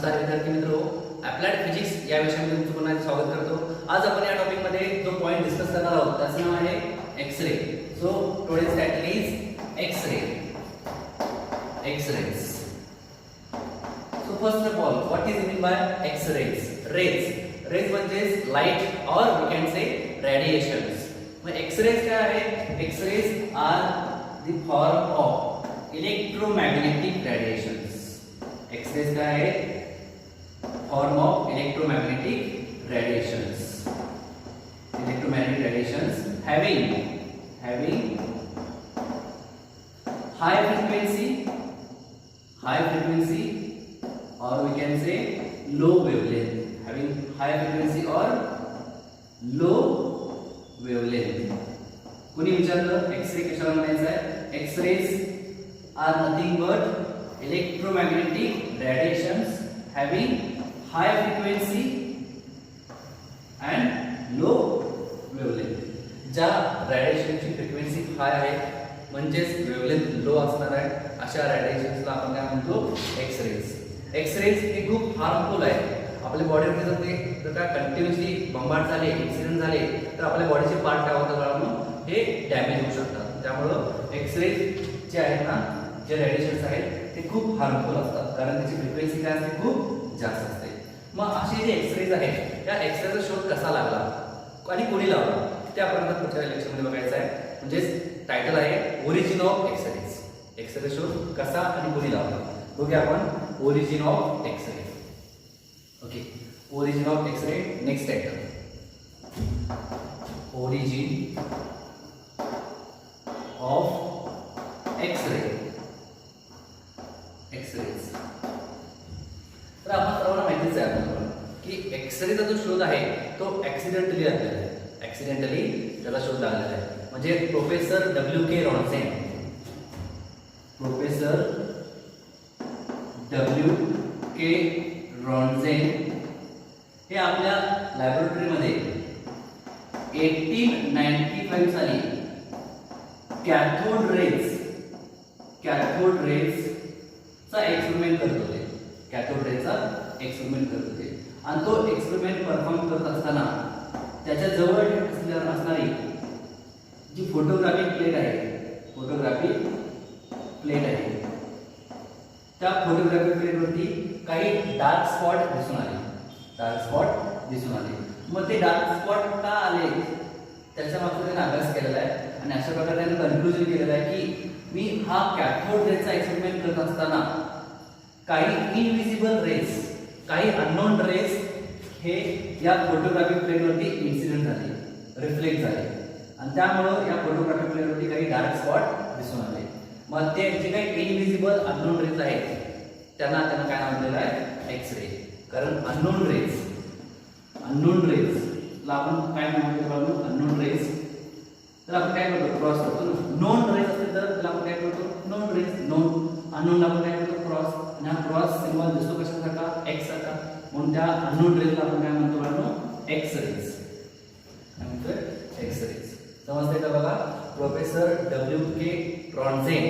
नमस्कार विद्यार्थी मित्रो, अप्लाइड फिजिक्स या विषयामध्ये तुमचं पुन्हा स्वागत करतो। आज आपण या टॉपिक मध्ये जो पॉइंट डिस्कस करणार आहोत त्याचं नाव आहे X ray. So today's title is X ray. X rays. So first of all what is mean by X rays? Rays म्हणजे लाइट और वी कैन से रेडिएशंस। मग एक्स-रेज काय आहे? X rays are the form of electromagnetic radiations. X rays काय आहे? Form of electromagnetic radiations. Electromagnetic radiations having high frequency or we can say low wavelength, having high frequency or low wavelength। कोणी विचारलं x-ray कशाला म्हणायचं आहे? X rays are nothing but electromagnetic radiations having high frequency and low wavelength। ज्या रेडिएशनची frequency high आहे म्हणजेच wavelength low असणार आहे अशा रेडिएशन्सला आपण काय म्हणतो? एक्स-रेज। एक्स-रेज हे खूप हार्मफुल आहे आपल्या बॉडीमध्ये। जर का कंटिन्युअसली बंबार्ड झाले, इन्सिडेंट झाले तर आपल्या बॉडीचे पार्ट काय होतात बाळांनो? हे डॅमेज होऊ शकतात। त्यामुळं एक्स-रेज जे आहेत ना, जे रेडिएशन्स आहेत ते खूप हार्मफुल असतात कारण त्याची फ्रिक्वेन्सी काय असते? खूप जास्त असते। मग असे जे एक्स-रेज आहेत त्या एक्स-रेचा शोध कसा लागला आणि कोणी लावला ते आपण पुढच्या लेक्चरमध्ये बघायचं आहे। म्हणजे टायटल आहे ओरिजिन ऑफ एक्स-रेज। एक्स-रे शोध कसा आणि कोणी लावला बघूया आपण। Origin of X ray. Okay, origin of X ray. Next title origin of X ray. X rays. तर आपण सर्वांना माहितीच आहे आपल्याला की एक्स-रेचा जो शोध आहे तो ऍक्सिडेंटली लागलेला आहे। ऍक्सिडेंटली त्याचा शोध लागलेला आहे। म्हणजे प्रोफेसर W.K. रॉन्सेन, professor W.K. रॉन्सेन हे आपल्या लॅबोरेटरीमध्ये 1895 साली कॅथोड रेजचा एक्सपेरिमेंट करत होते। कॅथोड रेजचा एक्सपेरिमेंट करत होते आणि तो एक्सपेरिमेंट परफॉर्म करत असताना त्याच्या जवळ असणारी जी फोटोग्राफिक प्लेट आहे त्या फोटोग्राफिक प्लेटवरती काही डार्क स्पॉट दिसून आले। मग ते डार्क स्पॉट का आले त्याच्या मागचा त्याने अभ्यास केलेला आहे आणि अशा प्रकारे त्याने कन्क्लुजन केलेलं आहे की मी हा कॅथोड रेजचा एक्सपेरिमेंट करत असताना काही इनविजिबल रेज, काही अननोन रेज हे या फोटोग्राफिक प्लेटवरती इन्सिडेंट झाले, रिफ्लेक्ट झाले आणि त्यामुळे या फोटोग्राफिक प्लेटवरती काही डार्क स्पॉट दिसून आले। मग ते जे काही इनविजिबल अननोन रेज आहेत त्यांना काय नाव दिलेलं आहे? एक्स-रे। कारण अननोन रेजला आपण काय नाव देतो? Unknown rays. तर आपण काय करतो? क्रॉस करतो ना। नोन रेज असेल तर त्याला आपण काय करतो? Non raise. नोन अननोन आपण काय करतो? क्रॉस। आणि हा क्रॉस सिम्बॉल दिसतो कशासारखा? एक्स सारखा, म्हणून त्या अननोन रेजला आपण काय म्हणतो बाळांनो? एक्स-रेज। काय म्हणतोय? एक्स-रेज। समजतंय का बघा? Professor W.K. रॉन्सेन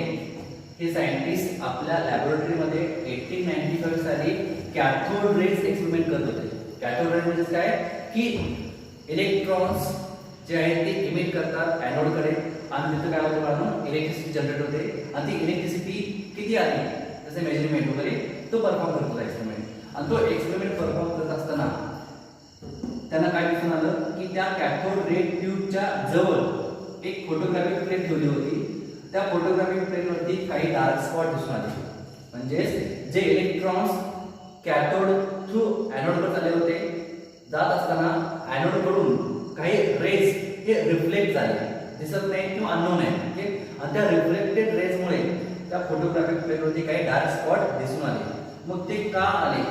हे सायंटिस्ट आपल्या लॅबोरेटरीमध्ये 1895 साली कॅथोड रेज एक्सपेरिमेंट करत होते। कॅथोड रेज म्हणजे काय? की इलेक्ट्रॉन्स जे आहेत ते इमिट करतात एनोडकडे आणि तिथे काय होतं बाळांनो? इलेक्ट्रिसिटी जनरेट होते आणि ती इलेक्ट्रिसिटी किती आली त्याचे मेजरमेंट वगैरे तो परफॉर्म करतो एक्सपेरिमेंट। आणि तो एक्सपेरिमेंट परफॉर्म करत असताना त्यांना काय दिसून आलं की त्या कॅथोड रे ट्यूबच्या जवळ एक फोटोग्राफिक प्लेट ठेवली होती। त्या फोटोग्राफिक प्लेटवरती काही डार्क स्पॉट दिसून आले। म्हणजे जे इलेक्ट्रॉन्स कॅथोड थ्रू एनोडवर चालले होते, जात असताना एनोडकडून काही रेज हे रिफ्लेक्ट झाले, दिसत नाही किंवा अननोन आहे। ओके, आणि त्या रिफ्लेक्टेड रेजमुळे त्या फोटोग्राफिक प्लेटवरती काही डार्क स्पॉट दिसून आले। मग ते का आले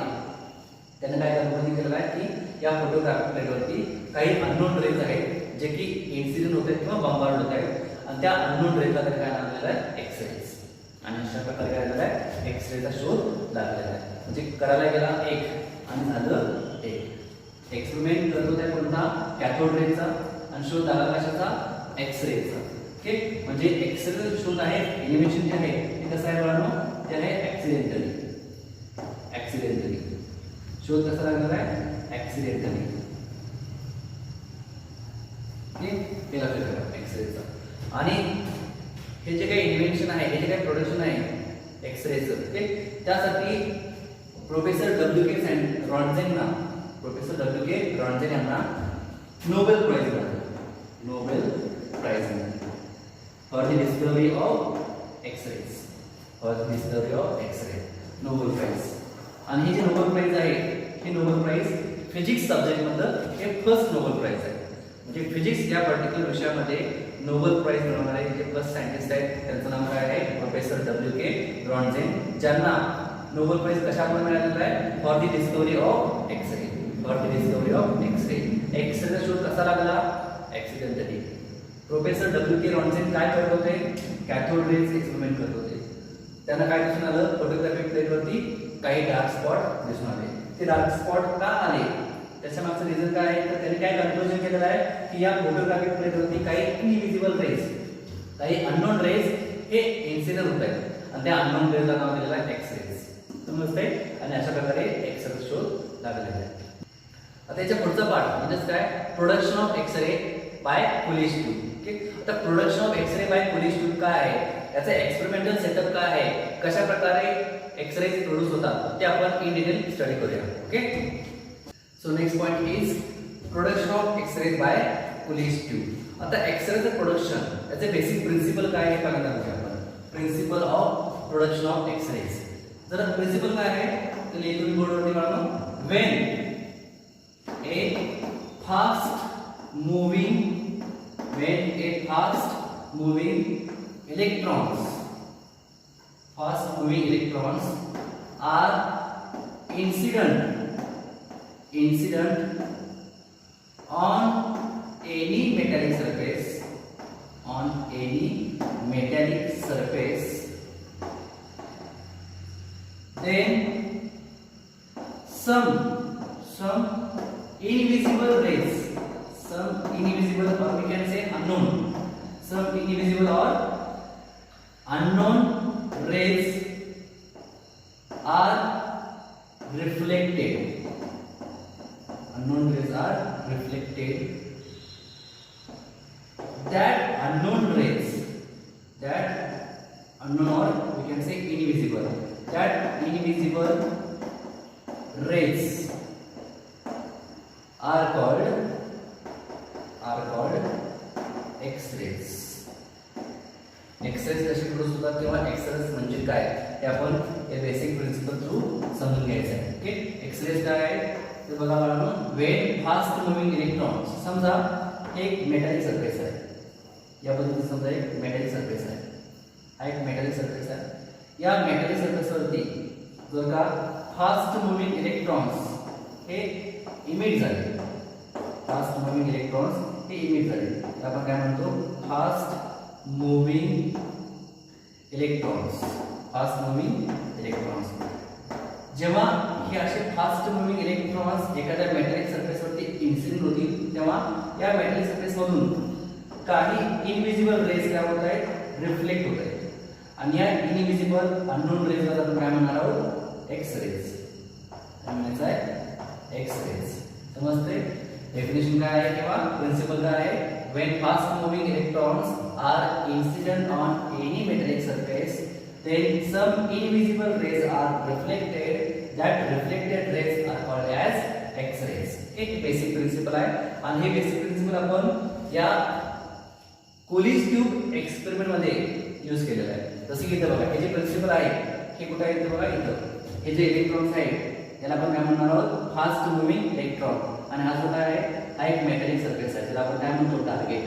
त्याने काय कल्पना केलेलं आहे की या फोटोग्राफिक प्लेटवरती काही अननोन रेज आहेत जे की इन्सिडेंट होत आहेत किंवा बंबार्ड होत आहेत आणि त्या अननोन रेजला काय लागलेला आहे? एक्स-रेज। आणि अशा प्रकारे काय झालेला आहे? एक्स-रेचा शोध लागलेला आहे। म्हणजे करायला गेला एक आणि झालं एक। एक्सपेरिमेंट करत होता कोणता? कॅथोड रेजचा आणि शोध लागला कशाचा? एक्स-रेचा। ओके, म्हणजे एक्स-रेचा शोध आहे, एलिमिनेशन जे आहे ते कसं आहे बाळांनो? ते आहे ऍक्सिडेंटली। शोध कसा लागणार आहे ऍक्सिडेंटली. हे लक्षात ठेवा एक्सरेचा. आणि हे जे काही इन्व्हेन्शन आहे, हे जे काही प्रोडक्शन आहे एक्सरेचं, त्यासाठी प्रोफेसर रॉन्झेन यांना नोबेल प्राइज मिळालं. नोबेल प्राइज मिळालं for the discovery of X rays. Nobel prize. आणि हे जे नोबेल प्राइज आहे, हे नोबेल प्राइज फिजिक्स सब्जेक्ट मधलं हे फर्स्ट नोबेल प्राइज आहे. म्हणजे फिजिक्स या पर्टिक्युलर विषयामध्ये नोबेल प्राइज मिळवणारे जे फर्स्ट सायंटिस्ट आहेत त्यांचं नाव काय आहे प्रोफेसर W.K. रॉन्झेन, ज्यांना नोबेल प्राइज कशामुळे मिळालेला आहे for the discovery of X-ray. एक्सरेचा शोध कसा लागला ऍक्सिडेंटली. Professor W.K. रॉन्झेन काय करत होते, कॅथोड रेज एक्सपेरिमेंट करत होते. त्यांना काय दिसून आलं, फोटोग्राफिक प्लेटवरती काही डार्क स्पॉट दिसून आले. ते डार्क स्पॉट का आले त्याच्या मागचं रिझन काय आहे, तर त्यांनी काय कन्क्लुजन केलेलं आहे की या फोटोग्राफिक प्लेटवरती काही इनविजिबल रेज, काही अननोन रेज हे इन्सिडर होत आहेत आणि त्या अननोन रेजला नाव दिलेलं आहे एक्सरेज. समजतंय. आणि अशा प्रकारे एक्सरेचा शोध लागलेला आहे. आता याच्या पुढचा पार्ट म्हणजेच काय production of x ray by Coolidge tube. आता production of x ray by Coolidge tube काय आहे, याचा एक्सपेरिमेंटल सेटअप काय आहे, कशा प्रकारे एक्सरे प्रोड्यूस होतात ते आपण इन डिटेल स्टडी करूया. Okay. So next point is production of x ray by Coolidge tube. आता एक्सरेचं प्रोडक्शन याचे बेसिक प्रिन्सिपल काय आहे पहिल्यांदा बघूया आपण. Principle of production of X rays. जर प्रिन्सिपल काय आहे तर लिहितो मी बोर्डवरती काढून. When a fast moving electrons are incident on any metallic surface, then some invisible rays, or we can say unknown rays are reflected. That unknown or we can say invisible. That invisible rays are called X-rays. X-rays कशी produce होतात किंवा X-rays म्हणजे काय हे आपण या basic principle through समजून घ्यायचं आहे. ओके. X-rays काय आहे ते बघा बाळांनो. व्हेन फास्ट मुव्हिंग इलेक्ट्रॉन्स, समजा एक मेटॅलिक सरफेस आहे, या पद्धतीने समजा एक मेटॅलिक सरफेस आहे, हा एक मेटॅलिक सरफेस आहे. या मेटॅलिक सरफेसवरती जर का फास्ट मुव्हिंग इलेक्ट्रॉन्स हे इमिट झाले, आपण काय म्हणतो फास्ट मुव्हिंग इलेक्ट्रॉन्स. जेव्हा हे असे फास्ट मुव्हिंग इलेक्ट्रॉन्स एखाद्या मेटॅलिक सरफेसवरती इन्सिडेंट होतील तेव्हा या मेटॅलिक सरफेस मधून काही इनविजिबल रेज काय होत आहेत, रिफ्लेक्ट होत आहेत. आणि या इनविजिबल अननोन रेजला आपण काय म्हणणार आहोत, एक्स रेज. काय म्हणायचं आहे, एक्स रेज. समजते. डेफिनेशन काय आहे किंवा प्रिन्सिपल काय आहे, when fast moving electrons are incident on any metallic surface, then some invisible rays are reflected. That reflected rays are called as X-rays. एक बेसिक प्रिन्सिपल आहे आणि हे बेसिक प्रिन्सिपल आपण या कुलिश ट्यूब एक्सपेरिमेंट मध्ये यूज केलेलं आहे. जसं की इथं बघा, हे जे प्रिन्सिपल आहे हे कुठे आहे, इथं बघा, इथं हे जे इलेक्ट्रॉन्स आहेत याला आपण काय म्हणणार आहोत, फास्ट मुव्हिंग इलेक्ट्रॉन. आणि हा जो काय आहे हा एक मेटॅलिक सरफेस आहे ज्याला आपण काय म्हणतो, टार्गेट.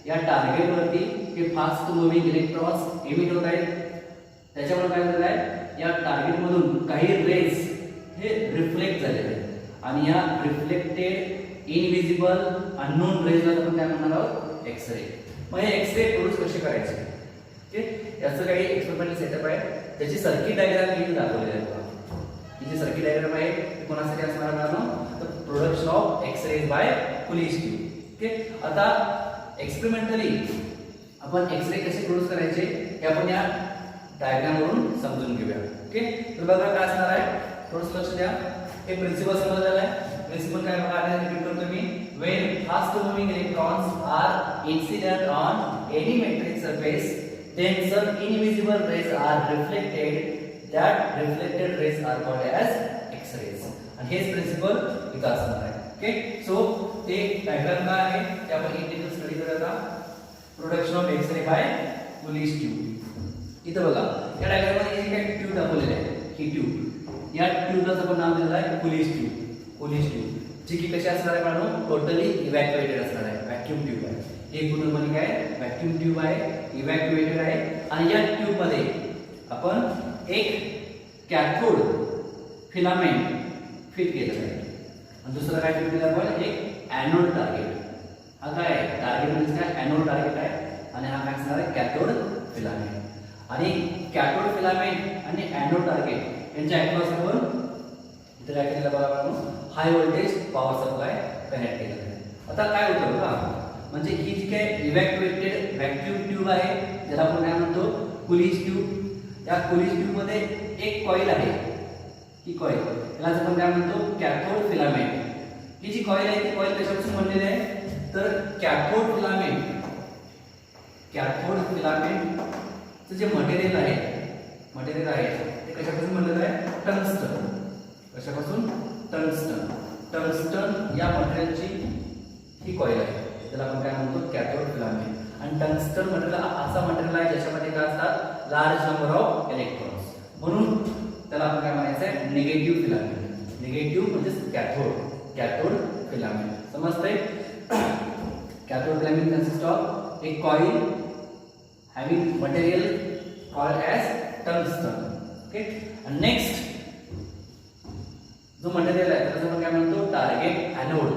या टार्गेट वरती हे फास्ट मुव्हिंग इलेक्ट्रॉन्स इमिट होत आहेत. त्याच्यामुळे काय झालेलं आहे, या टार्गेट मधून काही रेज हे रिफ्लेक्ट झालेले आहेत आणि या रिफ्लेक्टेड इनविजिबल अननोन रेजला आपण काय म्हणणार आहोत, एक्सरे. मग हे एक्सरे प्रोड्यूस कसे करायचे, ओके, याचं काही एक्सपेरिमेंटल सेटअप आहे. त्याची सर्किट डायग्राम मी दाखवलेली आहे. ही जी सर्किट डायग्राम आहे ती कोणासाठी असणार आहे, production of X rays by Coolidge tube. Okay. आता एक्सपेरिमेंटली आपण एक्सरे कसे प्रोड्यूस करायचे हे आपण या डायग्राम वरून समजून घेऊया. ओके. तर बघा काय असणार आहे, थोडंसं लक्ष द्या. हे प्रिन्सिपल समजलेलं आहे. प्रिन्सिपल काय बघा आता रिपीट करतो मी. When fast moving electrons are incident on any metric surface, then some invisible rays are reflected. That reflected rays are called as X-rays. आणि हेच प्रिन्सिपल विकास होणार आहे. ओके, सो ते डायग्राम काय आहे ते आपण इन डिटेल स्टडी करूया. Production of x-ray by Coolidge tube. इथं बघा या डायग्राम मध्ये हे काय ट्यूब दाखवलेले आहे. ही ट्यूब, या ट्यूबला आपण नाव दिलेलं आहे कुलिश ट्यूब. कुलिश ट्यूब जी की कशी असणार आहे म्हणून टोटली इव्हॅक्युएटेड असणार आहे. व्हॅक्यूम ट्यूब आहे. हे पूर्णपणे काय व्हॅक्यूम ट्यूब आहे, इव्हॅक्युएटेड आहे. आणि या ट्यूब मध्ये आपण एक कॅथोड फिलामेंट फिट केलेलं आहे आणि दुसरं काय फिट केलं आपण एक एनोड टार्गेट. हा काय आहे टार्गेट म्हणजे काय एनोड टार्गेट आहे आणि हा काय असणार आहे कॅथोड फिलामेंट. आणि कॅथोड फिलामेंट आणि एनोड टार्गेट यांच्या अक्रॉस आपण इथे काय केलेलं बघा आपण high voltage power supply connect केलेला आहे. आता काय होतं बघा, म्हणजे ही जी काय इव्हॅक्युएटेड व्हॅक्यूम ट्यूब आहे ज्याला आपण काय म्हणतो कुलिश ट्यूब. या कुलिश ट्यूब मध्ये एक कॉईल आहे. ही कॉईल याला आपण काय म्हणतो कॅथोड फिलामेंट. ही जी कॉईल आहे ती कॉईल कशापासून बनलेली आहे तर कॅथोड फिलामेंट. कॅथोड फिलामेंटचं जे मटेरियल आहे ते कशापासून बनलेलं आहे टंगस्टन. कशापासून टंगस्टन. टंगस्टन या मटेरियलची ही कॉईल आहे त्याला आपण काय म्हणतो कॅथोड फिलामेंट. आणि टंगस्टन मटेरियल असा मटेरियल आहे ज्याच्यामध्ये काय असतात लार्ज नंबर ऑफ इलेक्ट्रॉन्स, म्हणून त्याला आपण काय म्हणायचं आहे निगेटिव्ह फिलामेंट. निगेटिव्ह म्हणजे कॅथोड फिलामेंट. समजतंय? Cathode filament consist of A coil having material called as tungsten. Okay, आणि नेक्स्ट जो मटेरियल आहे त्याला आपण काय म्हणतो टार्गेट एनोड.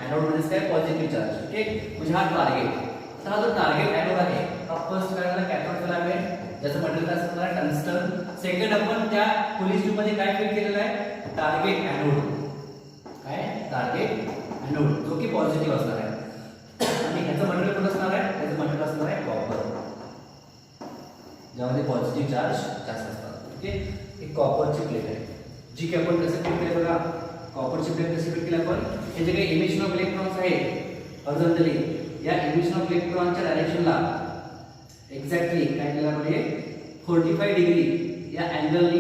एनोड म्हणजे काय पॉझिटिव्ह चार्ज. ओके, म्हणजे हा टार्गेट. तर हा जो टार्गेट एनोड आहे हा फर्स्ट काय झाला कॅथोड फिलामेंट ज्याचं मटेरियल असणार आहे टंगस्टन. सेकंड आपण त्या कुलिश ट्यूब मध्ये काय फिट केलेलं आहे टार्गेट एनोड. काय टार्गेट एनोड जो की पॉझिटिव्ह असणार आहे. आणि ह्याचं मटेरियल कुठं असणार आहे त्याचं मटेरियल असणार आहे कॉपर ज्यामध्ये पॉझिटिव्ह चार्ज जास्त असतात. ओके, एक कॉपरची प्लेट आहे जी की आपण कसं फिट केलं बघा. कॉपरची प्लेट कशी फिट केली आपण हे जे काही इमिशन ऑफ इलेक्ट्रॉन्स आहेत हॉरिझॉन्टली या इमिशन ऑफ इलेक्ट्रॉनच्या डायरेक्शनला एक्झॅक्टली काय केलं म्हणजे 45 डिग्री या अँगलनी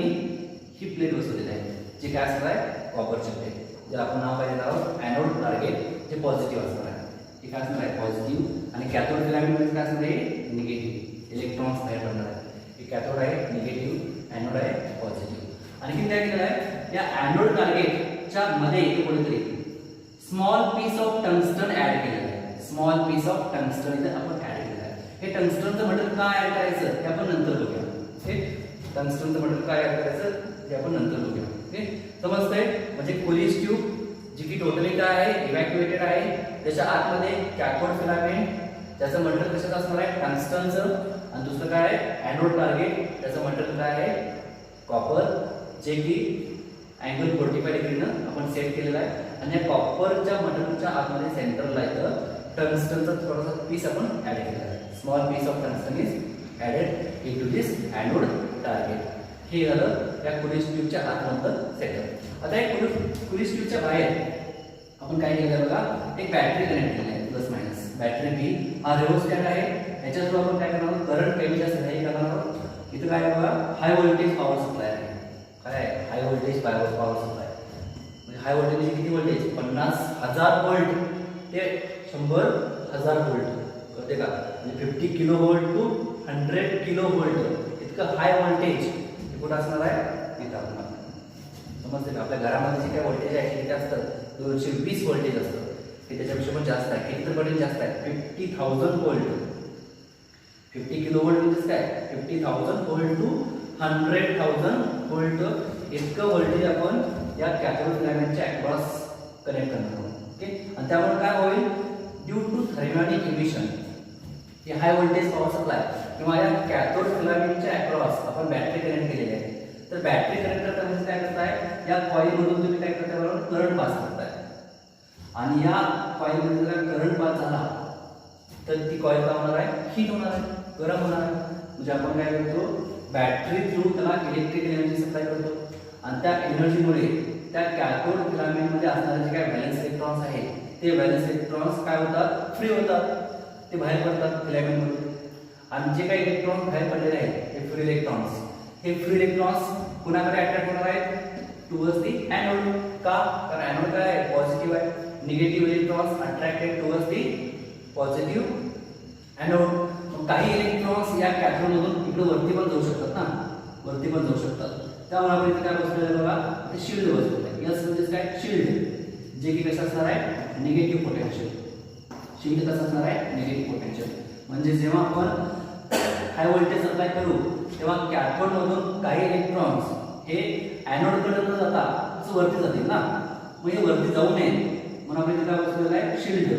ही प्लेट बसवलेली आहे जी काय असणार आहे कॉपरची प्लेट. ज्याला आपण नाव पाहिजे आहोत एनोड टार्गेट जे पॉझिटिव्ह असणार आहे. हे काय असणार आहे पॉझिटिव्ह. आणि कॅथोड फिलामेंट म्हणजे काय असणार आहे निगेटिव्ह. इलेक्ट्रॉन्स तयार करणार आहे. हे कॅथोड आहे निगेटिव्ह, एनोड आहे पॉझिटिव्ह. आणखी काय केलं आहे या एनोड टार्गेटच्या मध्ये इथे कुठेतरी small piece of tungsten add केलेलं आहे. स्मॉल पीस ऑफ टंगस्टन इथे आपण ऍड केलेलं आहे. हे टंगस्टनचं मटेरियल काय ऍड करायचं ते आपण नंतर बघूया. ओके, टंगस्टनचं मटेरियल काय ऍड करायचं ते आपण नंतर बघूया. ओके, समजतंय? म्हणजे कुलिश ट्यूब जी की टोटली काय आहे इव्हॅक्युएटेड आहे. त्याच्या आतमध्ये कॅथोड फिलामेंट त्याचं मटेरियल कशाचं असणार आहे टंगस्टनचं. आणि दुसरं काय आहे एनोड टार्गेट त्याचं मटेरियल काय आहे कॉपर जे की अँगल 45 डिग्रीनं आपण सेट केलेला आहे. आणि या कॉपरच्या मटेरियलच्या आतमध्ये सेंटरला इथं टंगस्टनचा थोडासा पीस आपण ऍड केलेला आहे. Small piece of tungsten is added into this anode target. हे झालं या कुलिश ट्यूबच्या आतमधलं सेटअप. आता या कुलिश ट्यूबच्या बाहेर आपण काय केलं बघा एक बॅटरी कनेक्ट केली आहे प्लस मायनस. बॅटरी बी हा रेओस्टॅट आहे. याच्या थ्रू आपण काय करणार आहोत करंट कमीच्या सहाय्याने करणार आहोत. इथं काय बघा हाय व्होल्टेज पॉवर सप्लाय आहे. काय आहे हाय व्होल्टेज पॉवर सप्लाय म्हणजे हाय व्होल्टेज म्हणजे किती व्होल्टेज 50,000 व्होल्ट ते 100,000 व्होल्ट कळते का. म्हणजे 50 kilo volt to 100 kilo volt इतकं हाय व्होल्टेज कुठं असणार आहे इथं आपण. समजते का आपल्या घरामध्ये जे काय व्होल्टेज आहे किती असतं 220 व्होल्टेज असतं. हे त्याच्यापेक्षा पण जास्त आहे. किती पटीने जास्त आहे 50,000 व्होल्ट. 50 किलो व्होल्ट म्हणजे काय 50,000 व्होल्ट टू 100,000 व्होल्ट इतकं व्होल्टेज आपण या कॅथोड फिलामेंटच्या अक्रॉस कनेक्ट करणार आहोत. ओके, आणि त्यामुळे काय होईल ड्यू टू थर्मॅटिक इमिशन हे हाय व्होल्टेज पॉवर सप्लाय किंवा या कॅथोड फिलामेंटच्या अक्रॉस आपण बॅटरी कनेक्ट केलेली आहे. तर बॅटरी कनेक्ट करताना काय करताय या कॉईल मधून तुम्ही काय करताय बरोबर करंट पास करताय. आणि या कॉईल मध्ये जर करंट पास झाला तर ती कॉईल काय होणार आहे हीट होणार आहे गरम होणार आहे. म्हणजे आपण काय करतो बॅटरी थ्रू त्याला इलेक्ट्रिक एनर्जी सप्लाय करतो आणि त्या एनर्जीमुळे त्या कॅथोड फिलामेंट मध्ये असणारे जे काय व्हॅलेन्स इलेक्ट्रॉन्स आहेत ते व्हॅलेन्स इलेक्ट्रॉन्स काय होतात, फ्री होतात, ते बाहेर पडतात फिलामेंट मधून. आणि जे काही इलेक्ट्रॉन बाहेर पडलेले आहेत हे फ्री इलेक्ट्रॉन्स, हे फ्री इलेक्ट्रॉन्स कुणाकडे अट्रॅक्ट होणार आहेत, टुवर्ड्स दी एनोड. का, कारण एनोड काय आहे, पॉझिटिव्ह आहे. Negative electrons attracted towards the positive anode. काही इलेक्ट्रॉन्स या कॅथोड मधून इकडे वरती पण जाऊ शकतात ना, वरती पण जाऊ शकतात. त्यामुळे आपण इथे काय बसलेलं आहे बघा, ते शिल्ड बसलेलं आहे. यस म्हणजे काय, शिल्ड, जे की कसं असणार आहे, निगेटिव्ह पोटेन्शियल. शिल्ड कसं असणार आहे, निगेटिव्ह पोटेन्शियल. म्हणजे जेव्हा आपण हाय व्होल्टेज अप्लाय करू तेव्हा कॅथोड मधून काही इलेक्ट्रॉन्स हे एनोड कडे न जाता असं वरती जातील ना, मग हे वरती जाऊ नये म्हणून आपण इथे काय बसलेलं आहे, शिल्ड.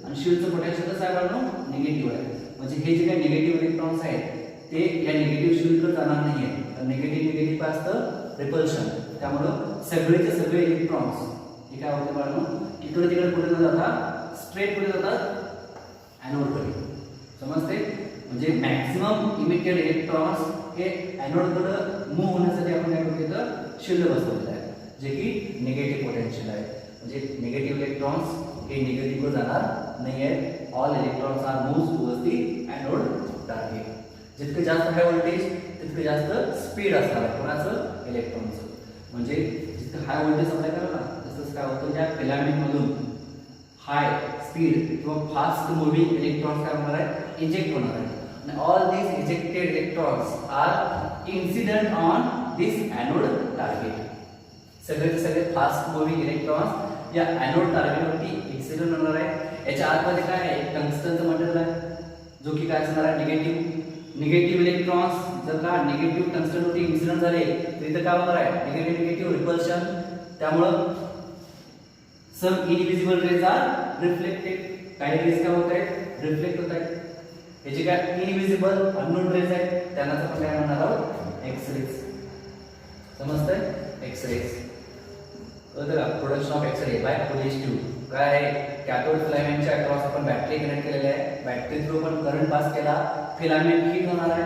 आणि शिल्डचं पोटेन्शियल कसं आहे बघा, निगेटिव्ह आहे. म्हणजे हे जे काही निगेटिव्ह इलेक्ट्रॉन्स आहेत ते या निगेटिव्ह शिल्डकडे जाणार नाहीये. निगेटिव्ह काय असतं, रिपल्शन. त्यामुळं सगळेचे सगळे इलेक्ट्रॉन्स हे काय होते बघा, इकडे तिकडे कुठे न जाता स्ट्रेट कुठे जातात, एनोडकडे. समजते, म्हणजे मॅक्सिमम इमिटेड इलेक्ट्रॉन्स हे एनोडकडे मूव्ह होण्यासाठी आपण काय करतो, इथं शिल्ड बसवलेलं आहे जे की निगेटिव्ह पोटेन्शियल आहे. म्हणजे निगेटिव्ह इलेक्ट्रॉन्स हे निगेटिव्ह जाणार नाही आहे. All electrons are move towards the anode target. जितके जास्त हाय व्होल्टेज तितके जास्त स्पीड असणार आहे कोणाचं, इलेक्ट्रॉनचं. म्हणजे जितकं हाय व्होल्टेज अप्लाय करा ना तसंच काय होतं, त्या फिलामेंट मधून हाय स्पीड किंवा फास्ट मुव्हिंग इलेक्ट्रॉन्स काय होणार आहे, इजेक्ट होणार आहे. आणि all these ejected electrons are incident on this anode target. सगळे फास्ट मुव्हिंग इलेक्ट्रॉन्स या एनोड टार्गेटवरती इन्सिडेंट होणार आहे. याच्या आतमध्ये काय आहे, टंगस्टनचं मटेरियल आहे जो की काय असणार आहे, निगेटिव्ह इलेक्ट्रॉन्स जर का निगेटिव्ह टंगस्टनवरती इन्सिडेंट झाले तर इथं काय होणार आहे, निगेटिव्ह रिपल्शन. त्यामुळं सम इनविजिबल रेज आर रिफ्लेक्टेड. काही रेज काय होत आहेत, रिफ्लेक्ट होत आहेत. याचे काय इनविजिबल अननोन रेज आहेत त्यांनाच आपण काय म्हणणार आहोत, एक्स रेज. समजतंय, X rays. Production of X ray by polish tube. काय आहे, कॅथोड फिलामेंटच्या अक्रॉस आपण बॅटरी कनेक्ट केलेली आहे. बॅटरी थ्रू आपण करंट पास केला, फिलामेंट हीट होणार आहे,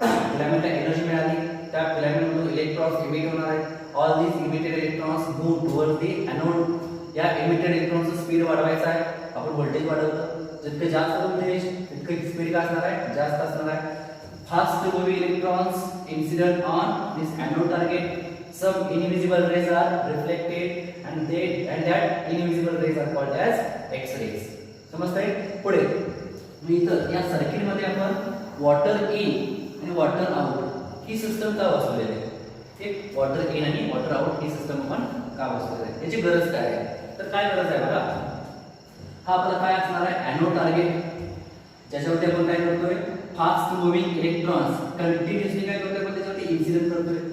फिलामेंटला एनर्जी मिळाली, त्या फिलामेंट मधून इलेक्ट्रॉन्स इमिट होणार आहेत. All these emitted electrons move towards the anode. या इमिटेड इलेक्ट्रॉनचं स्पीड वाढवायचं आहे. आपण व्होल्टेज वाढवतो, जितके जास्त व्होल्टेज तितके स्पीड काय असणार आहे, जास्त असणार आहे. Fast moving electrons incident on this anode target. Some invisible rays are reflected and that invisible rays are called as X-rays. समजताय. पुढे मी इथं या सर्किट मध्ये आपण वॉटर इन आणि वॉटर आउट ही सिस्टम का बसवलेली आहे. एक वॉटर इन आणि वॉटर आउट ही सिस्टम आपण का बसवलेली आहे, याची गरज काय आहे, तर काय गरज आहे बघा. हा आपला काय असणार आहे, एनोड टार्गेट, ज्याच्यावरती आपण काय करतोय, फास्ट मुव्हिंग इलेक्ट्रॉन्स कंटिन्युअसली काय करतोय, पण त्याच्यावरती इन्सिडेंट करतोय.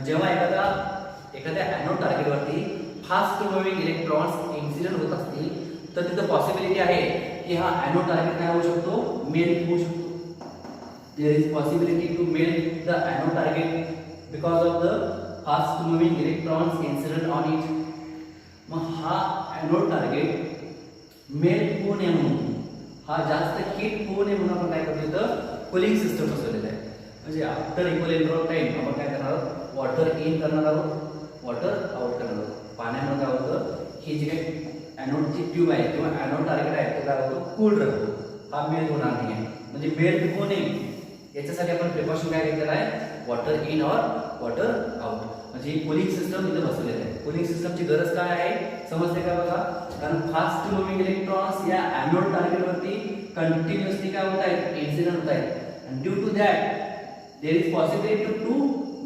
जेव्हा एखाद्या एनोड टार्गेटवरती फास्ट मुव्हिंग इलेक्ट्रॉन्स इन्सिडेंट होत असतील तर तिथं पॉसिबिलिटी आहे की हा एनोड टार्गेट काय होऊ शकतो, मेल्ट होऊ शकतो. There is possibility to melt the anode target because of the fast moving electrons incident on it. मग हा एनोड टार्गेट मेल्ट होऊ नये म्हणून, हा जास्त हीट होऊ नये म्हणून आपण काय करतो, इथं कूलिंग सिस्टम बसवलेलं आहे. म्हणजे आफ्टर इक्विलिब्रियम टाइम आपण काय करणार आहोत, वॉटर इन करणार आहोत, वॉटर आउट करणार आहोत. पाण्यामध्ये काय होतं, ही जी काही एनोडची ट्यूब आहे किंवा एनोड टार्गेट आहे तो काय होतो, कूल राहतो, हा मेल्ट होणार नाही आहे. म्हणजे मेल्ट होऊ नये याच्यासाठी आपण प्रिकॉशन काय घेतलेलं आहे, वॉटर इन और वॉटर आउट. म्हणजे ही कूलिंग सिस्टम इथे बसवलेली आहे. कूलिंग सिस्टमची गरज काय आहे समजते का बघा, कारण फास्ट मुव्हिंग इलेक्ट्रॉन्स या एनोड टार्गेटवरती कंटिन्युअसली काय होत आहेत, इन्सिडेंट होत आहेत. and due to that there is possibility to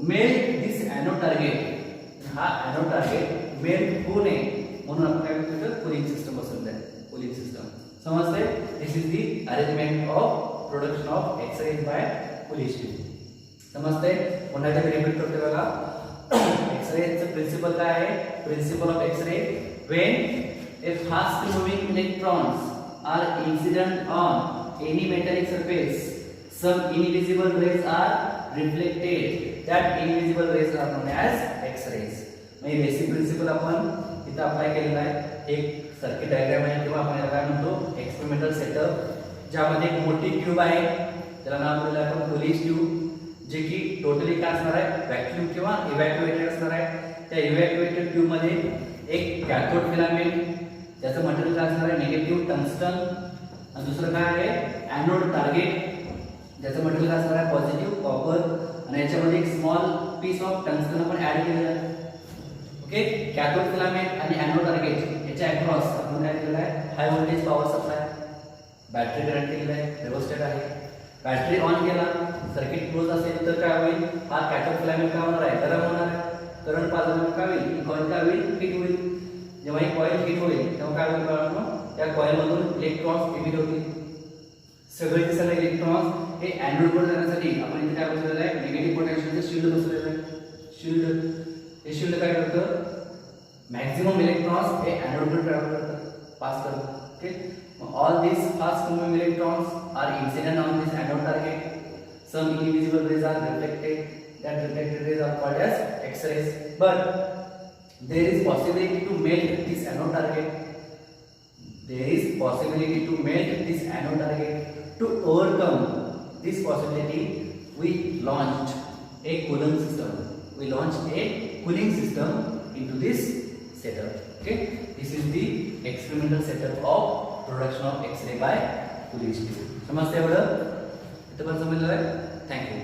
melt this anode target. हा एनोड टार्गेट मेल्ट होऊ नये म्हणून आपण काय करतो, कूलिंग सिस्टम बसवलं आहे. कूलिंग सिस्टम समजतंय. This is the arrangement of production of x-ray by polish tube. समजतंय. पुन्हा एकदा रिपीट करतो बघा. एक्स-रेचं प्रिन्सिपल काय आहे, principle of X ray, when a fast moving electrons are incident on any metallic surface some invisible rays are reflected. That invisible rays are known as X-rays. म्हणजे basic principle आपण इथं अप्लाय केलेला आहे. एक सर्किट डायग्राम आहे किंवा आपण याला काय म्हणतो, एक्सपेरिमेंटल सेटअप, ज्यामध्ये एक मोठी ट्यूब आहे त्याला नाव दिलं आपण पोलिश ट्यूब, जे की टोटली काय असणार आहे, व्हॅक्यूम किंवा इव्हॅक्युएटेड असणार आहे. त्या इव्हॅक्युएटेड ट्यूब मध्ये एक कॅथोड फिलामेंट, त्याचं मटेरियल काय असणार आहे निगेटिव्ह टंगस्टन, आणि दुसरं काय आहे एनोड टार्गेट, ज्याचं मटेरियल काय असणार आहे पॉझिटिव्ह कॉपर, आणि याच्यामध्ये एक स्मॉल पीस ऑफ टंगस्टन आपण ऍड केलेलं आहे. ओके, कॅथोड फिलामेंट आणि एनोड टार्गेट याच्या अक्रॉस आपण काय केलेलं आहे high voltage power supply, battery connect केलेला आहे, रेव्हर्स्टेट आहे. बॅटरी ऑन केला, सर्किट क्लोज असेल तर काय होईल, हा कॅथोड फिलामेंट काय होणार आहे गरम होणार आहे. करंट पास झाल्यामुळे काय होईल, ही कॉइल काय होईल हिट होईल. जेव्हा ही कॉइल हिट होईल तेव्हा काय होईल बाळांनो, त्या कॉइल मधून इलेक्ट्रॉन्स एमिट होतील. सगळे सगळे इलेक्ट्रॉन्स हे एनोड वर जाण्यासाठी आपण इथे काय बसवलेलं आहे निगेटिव्ह पोटेन्शियलचं शील्ड बसवलेलं आहे. शील्ड, हे शील्ड काय करतं, मॅक्सिमम इलेक्ट्रॉन्स हे एनोड वर ट्रॅव्हल करतात, पास करतात. Okay, all these fast moving electrons are incident on this anode target. Some invisible rays are reflected. That reflected rays are called as X-rays. But there is possibility to melt this anode target. There is possibility to melt this anode target. To overcome this possibility, we launched a cooling system. We launched a cooling system into this setup. Okay, this is the experimental setup of production of X-ray by Coolidge tube. समजते एवढं? इथं पण समजलं आहे? Thank you.